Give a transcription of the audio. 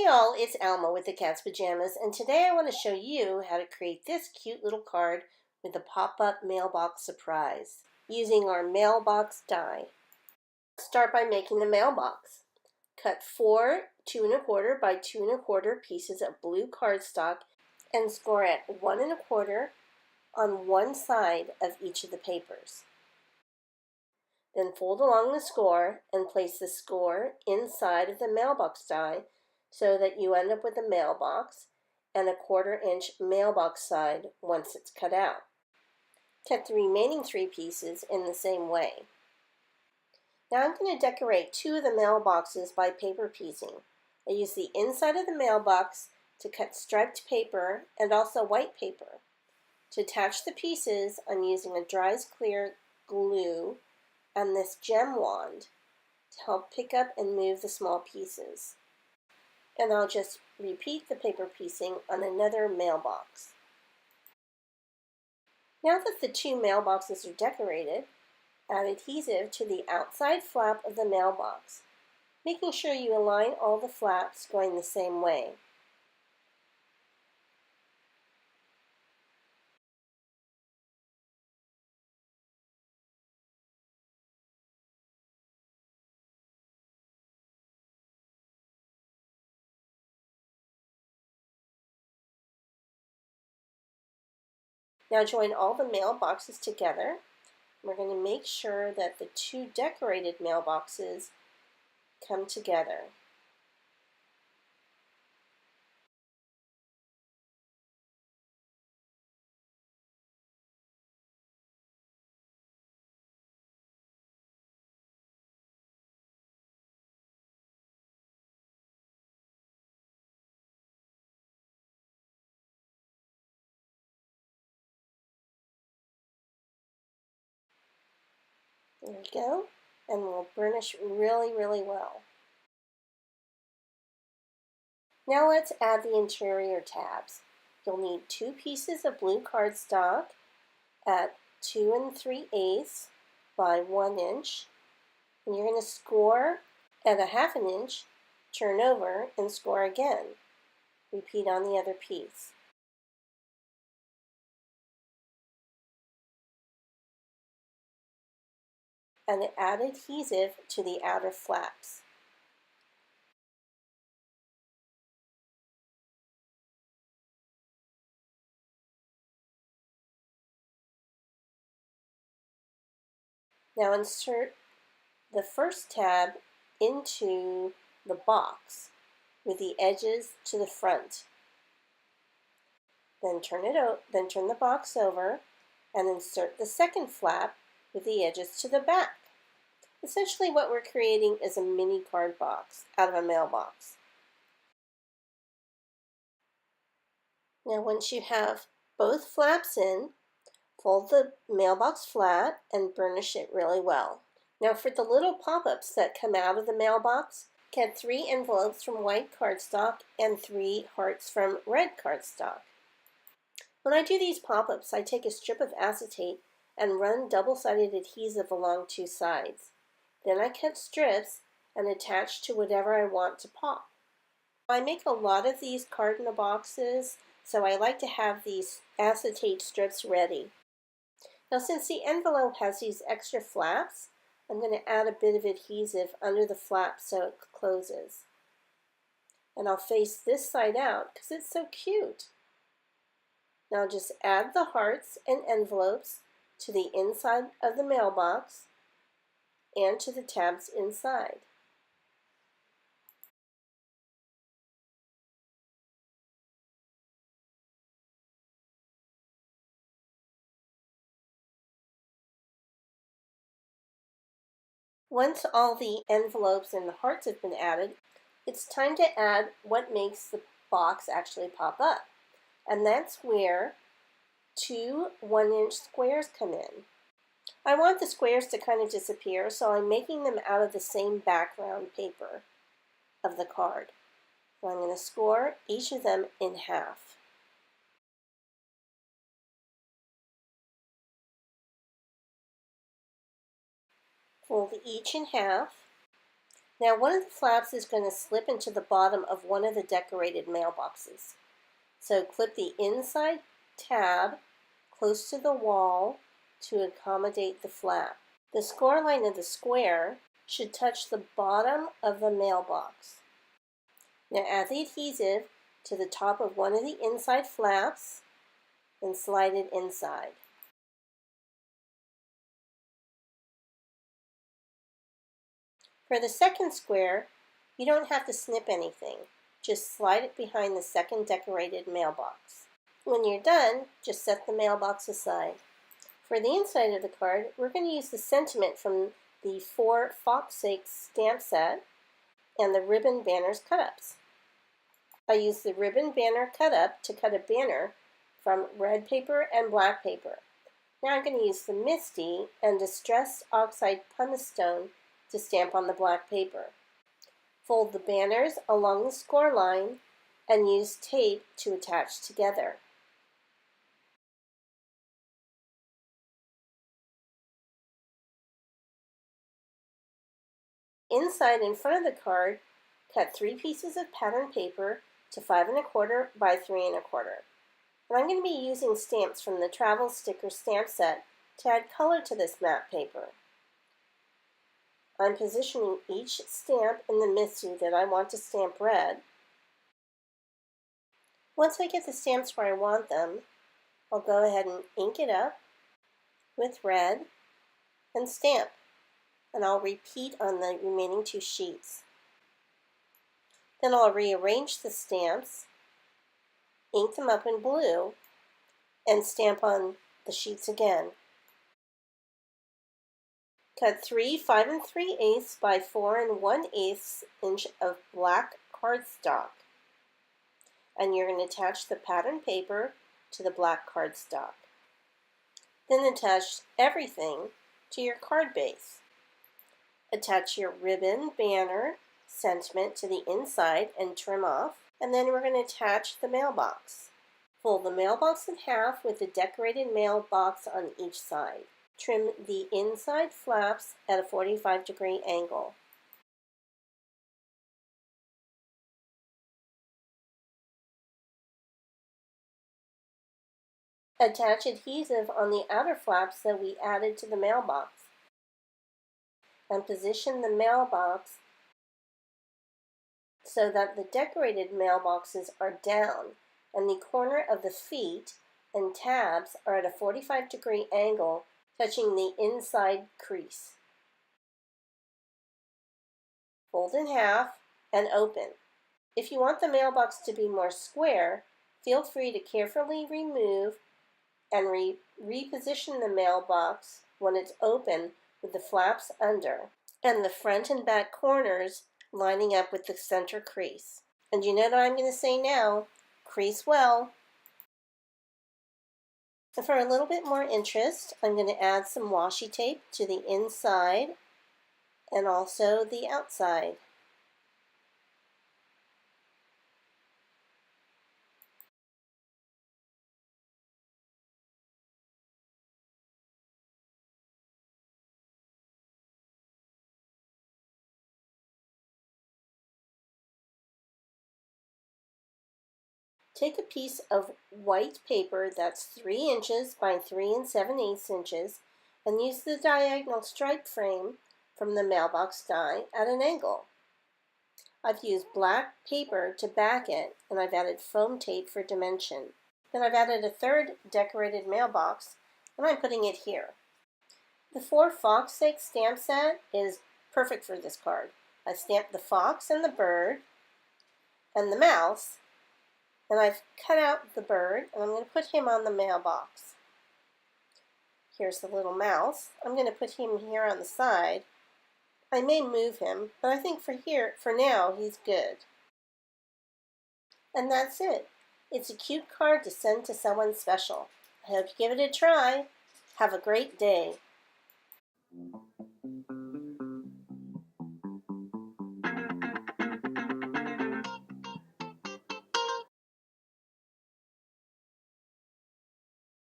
Hey all, it's Alma with the Cat's Pajamas, and today I want to show you how to create this cute little card with a pop-up mailbox surprise using our mailbox die. Start by making the mailbox. Cut 4 2¼ by 2¼ pieces of blue cardstock and score at 1¼ on one side of each of the papers. Then fold along the score and place the score inside of the mailbox die so that you end up with a mailbox and a 1/4 inch mailbox side once it's cut out. Cut the remaining 3 pieces in the same way. Now I'm going to decorate 2 of the mailboxes by paper piecing. I use the inside of the mailbox to cut striped paper and also white paper. To attach the pieces, I'm using a dries clear glue and this gem wand to help pick up and move the small pieces. And I'll just repeat the paper piecing on another mailbox. Now that the 2 mailboxes are decorated, add adhesive to the outside flap of the mailbox, making sure you align all the flaps going the same way. Now join all the mailboxes together. We're going to make sure that the 2 decorated mailboxes come together. There we go, and we'll burnish really well. Now let's add the interior tabs. You'll need 2 pieces of blue cardstock at 2 3/8 by 1 inch, and you're going to score at 1/2 inch, turn over, and score again. Repeat on the other piece. And add adhesive to the outer flaps. Now insert the first tab into the box with the edges to the front. Then turn the box over and insert the second flap with the edges to the back. Essentially what we're creating is a mini card box out of a mailbox. Now once you have both flaps in, fold the mailbox flat and burnish it really well. Now for the little pop-ups that come out of the mailbox, cut 3 envelopes from white cardstock and 3 hearts from red cardstock. When I do these pop-ups, I take a strip of acetate and run double-sided adhesive along 2 sides. Then I cut strips and attach to whatever I want to pop. I make a lot of these card-in-a boxes, so I like to have these acetate strips ready. Now since the envelope has these extra flaps, I'm going to add a bit of adhesive under the flap so it closes. And I'll face this side out because it's so cute. Now just add the hearts and envelopes to the inside of the mailbox and to the tabs inside. Once all the envelopes and the hearts have been added, it's time to add what makes the box actually pop up. And that's where 2 1-inch squares come in. I want the squares to kind of disappear, so I'm making them out of the same background paper of the card. So I'm going to score each of them in half. Fold each in half. Now one of the flaps is going to slip into the bottom of one of the decorated mailboxes. So clip the inside tab close to the wall to accommodate the flap. The score line of the square should touch the bottom of the mailbox. Now add the adhesive to the top of one of the inside flaps and slide it inside. For the second square, you don't have to snip anything. Just slide it behind the second decorated mailbox. When you're done, just set the mailbox aside. For the inside of the card, we're going to use the sentiment from the 4 Foxsake stamp set and the ribbon banners cut-ups. I used the ribbon banner cut-up to cut a banner from red paper and black paper. Now I'm going to use the Misty and Distressed Oxide pumice stone to stamp on the black paper. Fold the banners along the score line and use tape to attach together. Inside in front of the card, cut 3 pieces of pattern paper to 5 1/4 by 3 1/4. And I'm going to be using stamps from the Travel Sticker stamp set to add color to this matte paper. I'm positioning each stamp in the Misty that I want to stamp red. Once I get the stamps where I want them, I'll go ahead and ink it up with red and stamp. And I'll repeat on the remaining 2 sheets. Then I'll rearrange the stamps, ink them up in blue, and stamp on the sheets again. Cut 3 5 3/8 by 4 1/8 inch of black cardstock. And you're going to attach the pattern paper to the black cardstock. Then attach everything to your card base. Attach your ribbon banner sentiment to the inside and trim off, and then we're going to attach the mailbox. Fold the mailbox in half with the decorated mailbox on each side. Trim the inside flaps at a 45-degree angle. Attach adhesive on the outer flaps that we added to the mailbox, and position the mailbox so that the decorated mailboxes are down and the corner of the feet and tabs are at a 45-degree angle, touching the inside crease. Fold in half and open. If you want the mailbox to be more square, feel free to carefully remove and reposition the mailbox when it's open with the flaps under and the front and back corners lining up with the center crease. And you know what I'm going to say now? Crease well. And for a little bit more interest, I'm going to add some washi tape to the inside and also the outside. Take a piece of white paper that's 3 inches by 3 7/8 inches and use the diagonal stripe frame from the mailbox die at an angle. I've used black paper to back it, and I've added foam tape for dimension. Then I've added a third decorated mailbox, and I'm putting it here. The 4 Foxsake stamp set is perfect for this card. I stamped the fox and the bird and the mouse, and I've cut out the bird, and I'm going to put him on the mailbox. Here's the little mouse. I'm going to put him here on the side. I may move him, but I think for now, he's good. And that's it. It's a cute card to send to someone special. I hope you give it a try. Have a great day.